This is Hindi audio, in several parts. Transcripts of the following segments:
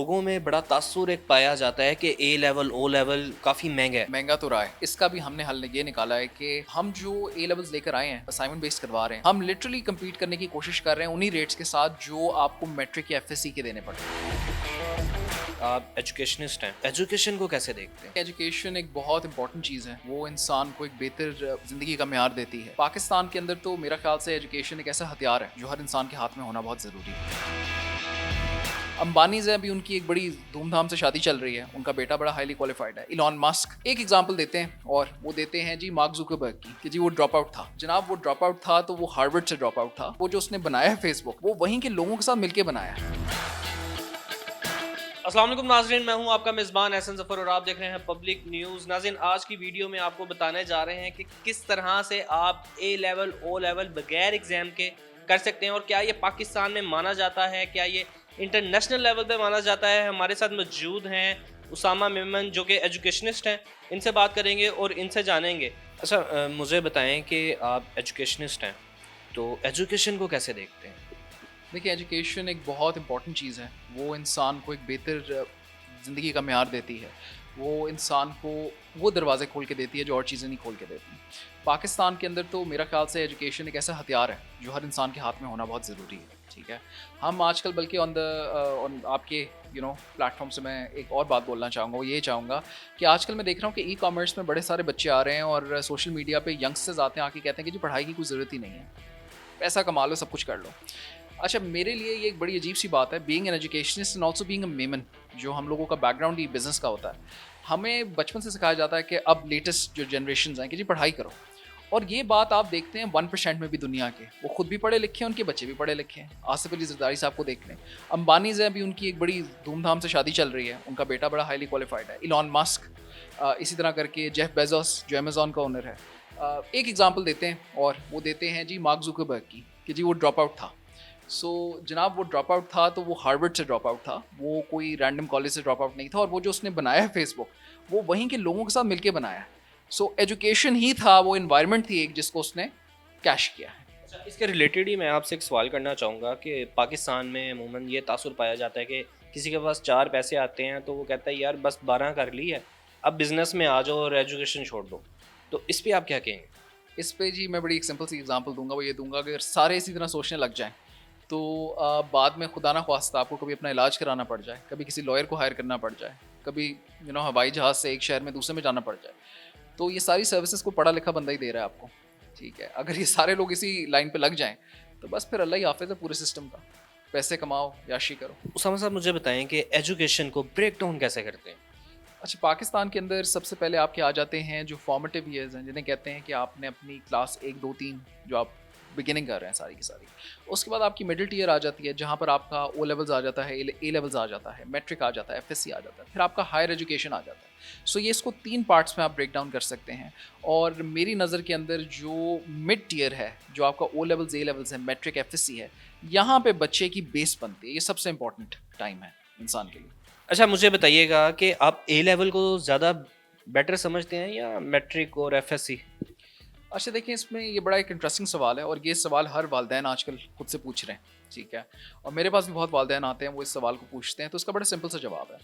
लोगों में बड़ा तासुर एक पाया जाता है कि ए लेवल ओ लेवल काफ़ी महंगा है। महंगा तो रहा है। इसका भी हमने हल ये निकाला है कि हम जो ए लेवल्स लेकर आए हैं, असाइनमेंट बेस्ड करवा रहे हैं, हम लिटरली कम्पीट करने की कोशिश कर रहे हैं उन्हीं रेट्स के साथ जो आपको मैट्रिक या एफएससी के देने पड़ते हैं। आप एजुकेशनिस्ट हैं, एजुकेशन को कैसे देखते हैं? एजुकेशन एक बहुत इंपॉर्टेंट चीज़ है, वो इंसान को एक बेहतर ज़िंदगी का म्यार देती है। पाकिस्तान के अंदर तो मेरा ख्याल से एजुकेशन एक ऐसा हथियार है जो हर इंसान के हाथ में होना बहुत ज़रूरी है। अंबानीज हैं, अभी उनकी एक बड़ी धूमधाम से शादी चल रही है, उनका बेटा बड़ा हाईली क्वालिफाइड है, इलॉन मस्क। एक एग्जांपल देते हैं और वो देते हैं जी मार्क जुकरबर्ग की कि जी वो ड्रॉप आउट था। जनाब वो ड्रॉप आउट था तो वो हार्वर्ड से ड्रॉप आउट था। वो जो उसने बनाया है फेसबुक, वो वहीं के लोगों के साथ मिलकर बनाया है। अस्सलाम वालेकुम नाज़रीन, मैं हूं आपका मेज़बान एहसन ज़फ़र और आप देख रहे हैं पब्लिक न्यूज़। नाज़रीन, आज की वीडियो में आपको बताने जा रहे हैं कि किस तरह से आप ए लेवल ओ लेवल बगैर एग्ज़ाम के कर सकते हैं और क्या ये पाकिस्तान में माना जाता है, क्या ये इंटरनेशनल लेवल पे माना जाता है। हमारे साथ मौजूद हैं उसामा मेमन जो कि एजुकेशनिस्ट हैं, इनसे बात करेंगे और इनसे जानेंगे। अच्छा, मुझे बताएं कि आप एजुकेशनिस्ट हैं, तो एजुकेशन को कैसे देखते हैं? देखिए, एजुकेशन एक बहुत इंपॉर्टेंट चीज़ है, वो इंसान को एक बेहतर ज़िंदगी का म्यार देती है। वो इंसान को वो दरवाज़े खोल के देती है जो और चीज़ें नहीं खोल के देती। पाकिस्तान के अंदर तो मेरा ख़्याल से एजुकेशन एक ऐसा हथियार है जो हर इंसान के हाथ में होना बहुत ज़रूरी है, ठीक है। हम आजकल बल्कि ऑन आपके प्लेटफॉर्म से मैं एक और बात बोलना चाहूँगा, वो ये चाहूँगा कि आजकल मैं देख रहा हूँ कि ई-कॉमर्स में बड़े सारे बच्चे आ रहे हैं और सोशल मीडिया पे यंगस्टर्स आते हैं, आके कहते हैं कि जी पढ़ाई की कोई ज़रूरत ही नहीं है, पैसा कमा लो, सब कुछ कर लो। अच्छा, मेरे लिए ये एक बड़ी अजीब सी बात है, being an educationist and also being a Memon, जो हम लोगों का बैकग्राउंड ही बिजनेस का होता है। हमें बचपन से सिखाया जाता है कि अब लेटेस्ट जो जनरेशन हैं कि जी पढ़ाई करो। और ये बात आप देखते हैं 1% में भी दुनिया के, वो खुद भी पढ़े लिखे हैं, उनके बच्चे भी पढ़े लिखे हैं। आसिफ अली जरदारी साहब को देख लें, अंबानीज हैं, अभी उनकी एक बड़ी धूमधाम से शादी चल रही है, उनका बेटा बड़ा हाईली क्वालिफाइड है, इलॉन मस्क, इसी तरह करके जेफ बेजोस जो अमेजोन का ओनर है। एक एग्जाम्पल देते हैं और वो देते हैं जी मार्क जुकरबर्ग की कि जी वो ड्रॉप आउट था। जनाब वो ड्रॉप आउट था तो वो हार्वर्ड से ड्रॉप आउट था, वो कोई रैंडम कॉलेज से ड्रॉप आउट नहीं था। और वो जो उसने बनाया है फेसबुक, वो वहीं के लोगों के साथ मिलके बनाया है। एजुकेशन ही था, वो इन्वायरमेंट थी एक जिसको उसने कैश किया है। अच्छा, इसके रिलेटेड ही मैं आपसे एक सवाल करना चाहूँगा कि पाकिस्तान में अमूमन ये तासुर पाया जाता है कि किसी के पास 4 पैसे आते हैं तो वो कहता है यार बस 12 कर ली है, अब बिज़नेस में आ जाओ और एजुकेशन छोड़ दो। तो इस पे आप क्या कहेंगे? इस पे जी मैं बड़ी एक सिंपल सी एग्जांपल दूंगा, वो ये दूंगा कि अगर सारे इसी तरह सोचने लग जाएं तो बाद में खुदा ना ख्वास्ता आपको कभी अपना इलाज कराना पड़ जाए, कभी किसी लॉयर को हायर करना पड़ जाए, कभी हवाई जहाज़ से एक शहर में दूसरे में जाना पड़ जाए, तो ये सारी सर्विसेज को पढ़ा लिखा बंदा ही दे रहा है आपको, ठीक है। अगर ये सारे लोग इसी लाइन पे लग जाएं तो बस फिर अल्लाह ही हाफिज़ है पूरे सिस्टम का। पैसे कमाओ, याशी करो। उसामा साहब, मुझे बताएं कि एजुकेशन को ब्रेक डाउन कैसे करते हैं? अच्छा, पाकिस्तान के अंदर सबसे पहले आपके आ जाते हैं जो फॉर्मेटिव ईयर्स हैं, जिन्हें कहते हैं कि आपने अपनी क्लास 1, 2, 3 जो आप बिगिनिंग कर रहे हैं सारी की सारी। उसके बाद आपकी मिडिल टीयर आ जाती है, जहाँ पर आपका ओ लेवल्स आ जाता है, ए लेवल्स आ जाता है, मैट्रिक आ जाता है, एफएससी आ जाता है, फिर आपका हायर एजुकेशन आ जाता है। ये इसको 3 पार्ट्स में आप ब्रेक डाउन कर सकते हैं। और मेरी नज़र के अंदर जो मिड टीयर है, जो आपका ओ लेवल्स, ए लेवल्स है, मैट्रिक, एफएससी है, यहाँ पे बच्चे की बेस बनती है। ये सबसे इंपॉर्टेंट टाइम है इंसान के लिए। अच्छा, मुझे बताइएगा कि आप ए लेवल को ज़्यादा बेटर समझते हैं या मैट्रिक और एफएससी? अच्छा, देखिए, इसमें ये बड़ा एक इंटरेस्टिंग सवाल है और ये सवाल हर वालिदैन आजकल खुद से पूछ रहे हैं, ठीक है। और मेरे पास भी बहुत वालिदैन आते हैं, वो इस सवाल को पूछते हैं, तो इसका बड़ा सिंपल सा जवाब है।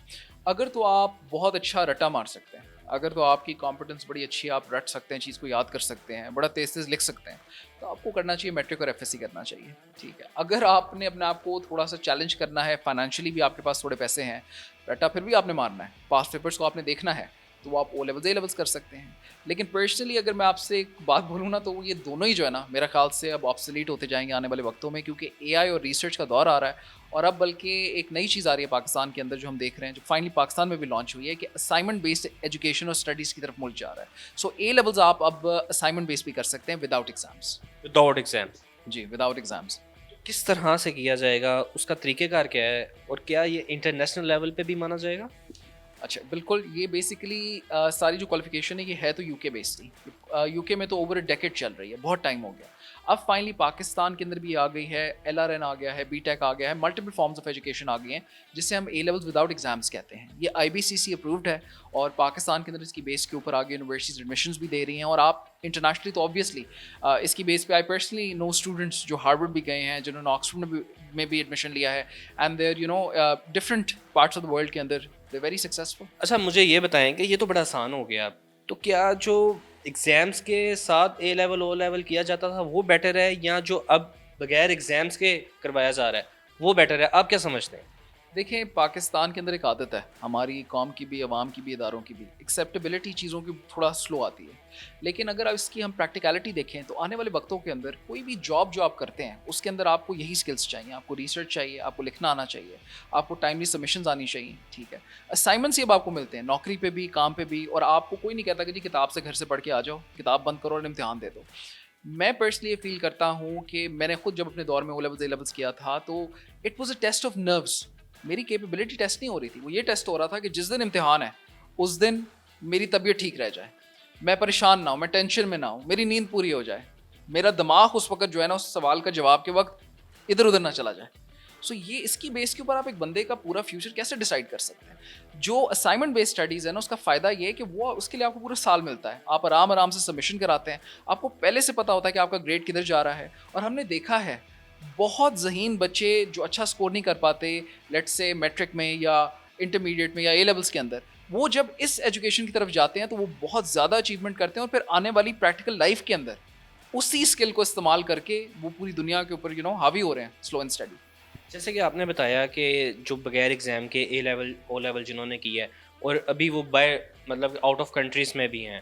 अगर तो आप बहुत अच्छा रट्टा मार सकते हैं, अगर तो आपकी कॉम्पिटेंस बड़ी अच्छी है, आप रट सकते हैं, चीज़ को याद कर सकते हैं, बड़ा तेज़ तेज़ लिख सकते हैं, तो आपको करना चाहिए मैट्रिक और एफएससी करना चाहिए, ठीक है। अगर आपने अपने आप को थोड़ा सा चैलेंज करना है, फाइनेंशियली भी आपके पास थोड़े पैसे हैं, रट्टा फिर भी आपने मारना है, पास पेपर्स को आपने देखना है, तो आप ओ लेवल्स, ए लेवल्स कर सकते हैं। लेकिन पर्सनली अगर मैं आपसे एक बात बोलूँ ना, तो ये दोनों ही जो है ना, मेरा ख्याल से अब ऑब्सोलीट होते जाएंगे आने वाले वक्तों में, क्योंकि एआई और रिसर्च का दौर आ रहा है। और अब बल्कि एक नई चीज़ आ रही है पाकिस्तान के अंदर, जो हम देख रहे हैं, जो फाइनली पाकिस्तान में भी लॉन्च हुई है, कि असाइनमेंट बेस्ड एजुकेशन और स्टडीज़ की तरफ मुल्क जा रहा है। ए लेवल्स आप अब असाइनमेंट बेस्ड भी कर सकते हैं विदाउट एग्जाम्स। Without exam? जी, विदाउट एग्जाम्स। किस तरह से किया जाएगा, उसका तरीक़ेकार क्या है और क्या ये इंटरनेशनल लेवल पे भी माना जाएगा? अच्छा, बिल्कुल, ये बेसिकली सारी जो क्वालिफ़िकेशन है ये है तो यूके बेस्ड ही। यूके में तो ओवर अ डेकेड चल रही है, बहुत टाइम हो गया। अब फाइनली पाकिस्तान के अंदर भी आ गई है, एलआरएन आ गया है, बीटेक आ गया है, मल्टीपल फॉर्म्स ऑफ एजुकेशन आ गई हैं, जिसे हम ए लेवल्स विदाउट एग्जाम्स कहते हैं। ये आईबीसीसी अप्रूव्ड है और पाकिस्तान के अंदर इसकी बेस के ऊपर आगे यूनिवर्सिटीज एडमिशंस भी दे रही हैं। और आप इंटरनेशनली तो ऑब्वियसली इसकी बेस पे आई पर्सनली नो स्टूडेंट्स जो हार्वर्ड भी गए हैं, जिन्होंने ऑक्सफोर्ड में भी एडमिशन लिया है, and there different parts of the world के अंदर दे वेरी सक्सेसफुल। अच्छा, मुझे ये बताएं कि ये तो बड़ा आसान हो गया, तो क्या जो एग्ज़ाम्स के साथ ए लेवल ओ लेवल किया जाता था वो बेटर है, या जो अब बगैर एग्ज़ाम्स के करवाया जा रहा है वो बेटर है? आप क्या समझते हैं? देखें, पाकिस्तान के अंदर एक आदत है, हमारी कौम की भी, अवाम की भी, इदारों की भी, एक्सेप्टेबिलिटी चीज़ों की थोड़ा स्लो आती है। लेकिन अगर आप इसकी हम प्रैक्टिकलिटी देखें तो आने वाले वक्तों के अंदर कोई भी जॉब जो आप करते हैं उसके अंदर आपको यही स्किल्स चाहिए। आपको रिसर्च चाहिए, आपको लिखना आना चाहिए, आपको टाइमली सबमिशंस आनी चाहिए, ठीक है। असाइनमेंट्स ये अब आपको मिलते हैं नौकरी पे भी, काम पे भी, और आपको कोई नहीं कहता कि जी किताब से घर से पढ़ के आ जाओ, किताब बंद करो और इम्तिहान दे दो। मैं पर्सनली ये फील करता हूँ कि मैंने खुद जब अपने दौर में ओ लेवल्स, ए लेवल्स किया था तो it was a test of nerves. मेरी कैपेबिलिटी टेस्ट नहीं हो रही थी, वो ये टेस्ट हो रहा था कि जिस दिन इम्तिहान है उस दिन मेरी तबीयत ठीक रह जाए, मैं परेशान ना हूँ, मैं टेंशन में ना हूँ, मेरी नींद पूरी हो जाए, मेरा दिमाग उस वक्त जो है ना उस सवाल का जवाब के वक्त इधर उधर ना चला जाए। सो ये इसकी बेस के ऊपर आप एक बंदे का पूरा फ्यूचर कैसे डिसाइड कर सकते हैं। जो असाइनमेंट बेस्ड स्टडीज़ है ना उसका फ़ायदा ये है कि वो उसके लिए आपको पूरा साल मिलता है, आप आराम आराम से सबमिशन कराते हैं, आपको पहले से पता होता है कि आपका ग्रेड किधर जा रहा है। और हमने देखा है बहुत ज़हीन बच्चे जो अच्छा स्कोर नहीं कर पाते, लेट्स से मैट्रिक में या इंटरमीडिएट में या ए लेवल्स के अंदर, वो जब इस एजुकेशन की तरफ जाते हैं तो वो बहुत ज़्यादा अचीवमेंट करते हैं और फिर आने वाली प्रैक्टिकल लाइफ के अंदर उसी स्किल को इस्तेमाल करके वो पूरी दुनिया के ऊपर हावी हो रहे हैं स्लो एंड स्टडी। जैसे कि आपने बताया कि जो बगैर एग्ज़ाम के ए लेवल ओ लेवल जिन्होंने किया है और अभी वो बाय मतलब आउट ऑफ कंट्रीज़ में भी हैं,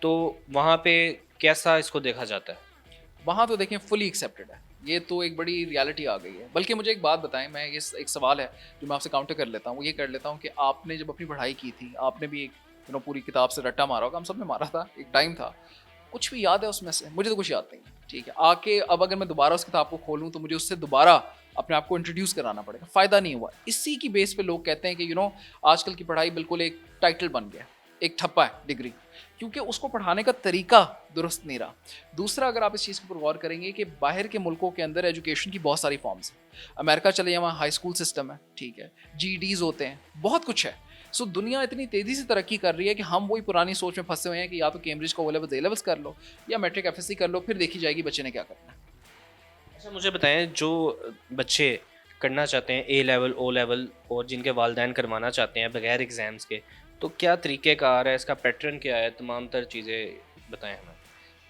तो वहाँ पे कैसा इसको देखा जाता है? वहाँ तो देखें फुली एक्सेप्टेड है, ये तो एक बड़ी रियलिटी आ गई है। बल्कि मुझे एक बात बताएं, मैं ये एक सवाल है जो मैं आपसे काउंटर कर लेता हूँ, वो ये कर लेता हूँ कि आपने जब अपनी पढ़ाई की थी आपने भी एक पूरी किताब से रट्टा मारा होगा, हम सब ने मारा था, एक टाइम था। कुछ भी याद है उसमें से? मुझे तो कुछ याद नहीं है, ठीक है। आके अब अगर मैं दोबारा उस किताब को खोलूँ तो मुझे उससे दोबारा अपने आप को इंट्रोड्यूस कराना पड़ेगा, फ़ायदा नहीं हुआ। इसी की बेस पे लोग कहते हैं कि आजकल की पढ़ाई बिल्कुल एक टाइटल बन गया, एक ठप्पा है डिग्री, क्योंकि उसको पढ़ाने का तरीका दुरुस्त नहीं रहा। दूसरा, अगर आप इस चीज़ के ऊपर गौर करेंगे कि बाहर के मुल्कों के अंदर एजुकेशन की बहुत सारी फॉर्म्स हैं। अमेरिका चले जाए, वहाँ हाई स्कूल सिस्टम है, ठीक है, जीडीज़ होते हैं, बहुत कुछ है। सो दुनिया इतनी तेज़ी से तरक्की कर रही है कि हम वही पुरानी सोच में फंसे हुए हैं कि या तो कैम्ब्रिज का ओ लेवल्स, ए लेवल्स कर लो, या मैट्रिक एफएससी कर लो, फिर देखी जाएगी बच्चे ने क्या करना है। अच्छा, मुझे बताएं, जो बच्चे करना चाहते हैं ए लेवल ओ लेवल और जिनके वालिदैन करवाना चाहते हैं बगैर एग्ज़ाम्स के, तो क्या तरीक़ेकार है, इसका पैटर्न क्या है, तमाम तर चीज़ें बताएं हमें।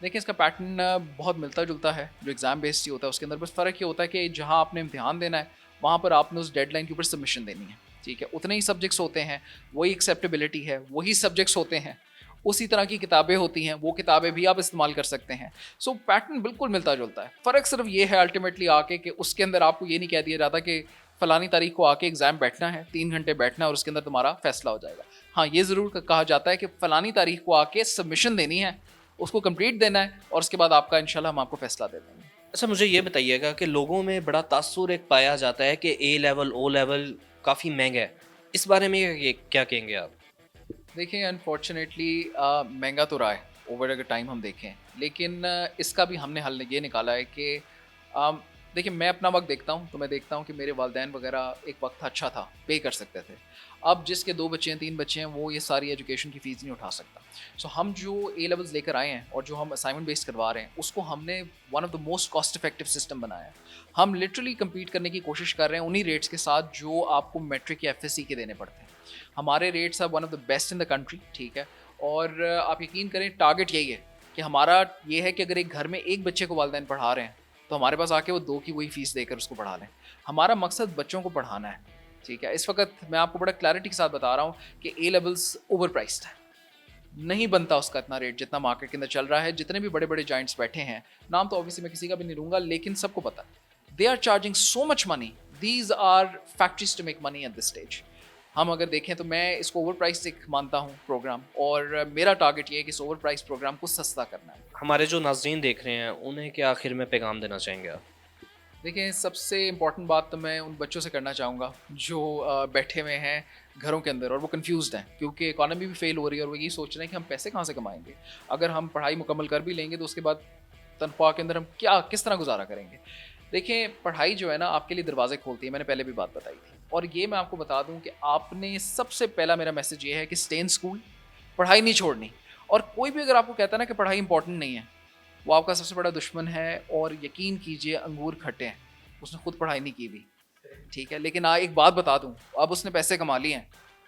देखिए, इसका पैटर्न बहुत मिलता जुलता है, जो एग्ज़ाम बेस्ड ही होता है उसके अंदर। बस फ़र्क ये होता है कि जहाँ आपने इम्तिहान देना है वहाँ पर आपने उस डेडलाइन के ऊपर सबमिशन देनी है, ठीक है। उतने ही सब्जेक्ट्स होते हैं, वही एक्सेप्टेबिलिटी है, वही सब्जेक्ट्स होते हैं, उसी तरह की किताबें होती हैं, वो किताबें भी आप इस्तेमाल कर सकते हैं। सो पैटर्न बिल्कुल मिलता जुलता है। फ़र्क सिर्फ ये है अल्टीमेटली आके कि उसके अंदर आपको ये नहीं कह दिया जाता कि फ़लानी तारीख को आके एग्ज़ाम बैठना है, 3 घंटे बैठना है और उसके अंदर तुम्हारा फ़ैसला हो जाएगा। हाँ, ये ज़रूर कहा जाता है कि फ़लानी तारीख को आके सबमिशन देनी है, उसको कंप्लीट देना है और उसके बाद आपका इंशाल्लाह हम आपको फ़ैसला दे देंगे। अच्छा, मुझे ये बताइएगा कि लोगों में बड़ा तासुर एक पाया जाता है कि ए लेवल ओ लेवल काफ़ी महंगा है, इस बारे में क्या कहेंगे आप? देखिए, अनफॉर्चुनेटली महंगा तो रहा है ओवर अगर टाइम हम देखें, लेकिन इसका भी हमने हल ये निकाला है कि देखिए, मैं अपना वक्त देखता हूँ तो मैं देखता हूँ कि मेरे वालिदैन वगैरह एक वक्त अच्छा था, पे कर सकते थे। अब जिसके 2 बच्चे हैं, 3 बच्चे हैं, वो ये सारी एजुकेशन की फ़ीस नहीं उठा सकता। सो हम जो ए लेवल्स लेकर आए हैं और जो हम असाइनमेंट बेस्ड करवा रहे हैं, उसको हमने one of the most cost effective system बनाया है। हम लिटरली कम्पीट करने की कोशिश कर रहे हैं उन्हीं रेट्स के साथ जो आपको मैट्रिक या एफएससी के देने पड़ते हैं। हमारे rates are one of the best in the country, ठीक है। और आप यकीन करें, टारगेट यही है कि हमारा ये है कि अगर एक घर में एक बच्चे को वालिदैन पढ़ा रहे हैं तो हमारे पास आके वो 2 की वही फ़ीस देकर उसको पढ़ा लें। हमारा मकसद बच्चों को पढ़ाना है, ठीक है। इस वक्त मैं आपको बड़ा क्लैरिटी के साथ बता रहा हूँ कि ए लेवल्स ओवर प्राइस्ड है, नहीं बनता उसका इतना रेट जितना मार्केट के अंदर चल रहा है। जितने भी बड़े बड़े जाइंट्स बैठे हैं, नाम तो ऑब्वियसली मैं किसी का भी नहीं लूँगा, लेकिन सबको पता है they are charging so much money, these are factories to make money at this stage. हम अगर देखें तो मैं इसको ओवर प्राइस एक मानता हूँ प्रोग्राम, और मेरा टारगेट ये है कि इस ओवर प्राइस प्रोग्राम को सस्ता करना है। हमारे जो नाज़रीन देख रहे हैं उन्हें क्या आखिर में पैगाम देना चाहेंगे आप? देखिए, सबसे इम्पोर्टेंट बात तो मैं उन बच्चों से करना चाहूँगा जो बैठे हुए हैं घरों के अंदर और वो कन्फ्यूज़्ड हैं, क्योंकि इकॉनमी भी फ़ेल हो रही है और वो यही सोच रहे हैं कि हम पैसे कहाँ से कमाएँगे? अगर हम पढ़ाई मुकम्मल कर भी लेंगे तो उसके बाद तनख्वाह के अंदर हम क्या किस तरह गुज़ारा करेंगे? देखिए, पढ़ाई जो है ना आपके लिए दरवाज़े खोलती है, मैंने पहले भी बात बताई थी। और ये मैं आपको बता दूँ कि आपने सबसे पहला मेरा मैसेज ये है कि स्टे इन स्कूल, पढ़ाई नहीं छोड़नी। और कोई भी अगर आपको कहता है ना कि पढ़ाई इंपॉर्टेंट नहीं है, वो आपका सबसे बड़ा दुश्मन है। और यकीन कीजिए, अंगूर खट्टे हैं, उसने खुद पढ़ाई नहीं की भी, ठीक है? लेकिन एक बात बता दूँ, अब उसने पैसे कमा लिए हैं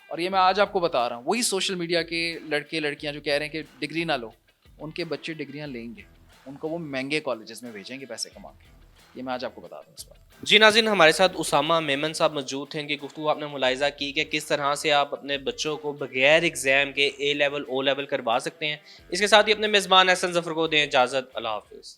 और ये मैं आज आपको बता रहा हूँ। वही सोशल मीडिया के लड़के-लड़कियाँ जो कह रहे हैं कि डिग्री ना लो, उनके बच्चे डिग्रियाँ लेंगे। उनको वो महँगे कॉलेजेस में भेजेंगे पैसे कमा के। ये मैं आज आपको बता दूँ इस बात। जी नाज़रीन, हमारे साथ उसामा मेमन साहब मौजूद हैं कि गुफ्तगू आपने मुलाहिज़ा की कि किस तरह से आप अपने बच्चों को बगैर एग्ज़ाम के ए लेवल, ओ लेवल करवा सकते हैं। इसके साथ ही अपने मेज़बान एहसन ज़फ़र को दें इजाज़त। अल्लाह हाफ़िज़।